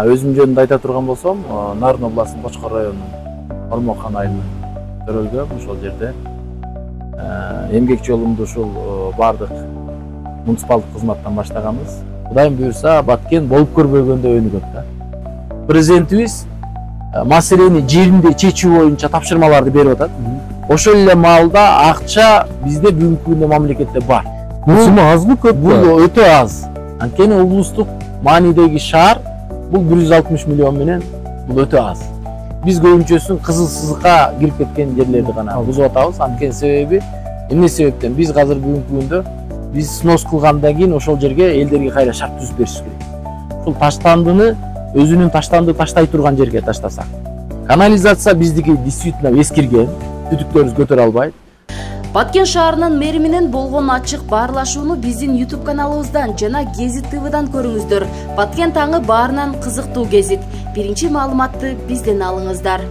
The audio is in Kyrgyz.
Өзүм жөнүндө айта турган болсом, Нарын областынын Кочкор районунун Ормокхан айылынын төрөлгөм. Ошол жерде эмгек жолумду ушул бардык муниципалдык кызматтан баштаганбыз. Кудайым буюрса, Баткен болуп көрбөгөндө өнүгөт да. Президентибиз маселени жеринде чечүү боюнча тапшырмаларды берип атат. Ошол эле маалда акча бизде бүгүнкү күндө мамлекетте бар. Бул азбы көп? Бул өтө аз. Анткени облустук маанидеги шаар бул 160 миллион менен бул өтө аз. Биз көбүнчөсүн кызыл сызыкка кирип кеткен жерлерди гана бузуп атабыз. Анткени себеби эмне себептен биз азыр бүгүнкү күндө биз снос кылгандан кийин ошол жерге элдерге кайра шарт түзүп бериш керек. Ушул таштандыны өзүнүн таштанды таштай турган жерге таштасак. Канализация биздики действительно эскирген, түтүктөрүбүз көтөрө албайт. Баткен шаарынын мэри менен болгон ачык баарлашууну биздин YouTube каналыбыздан жана Гезит ТВдан көрүңүздөр. Баткен таңы баарынан кызыктуу Гезит. Биринчи маалыматты бизден алыңыздар.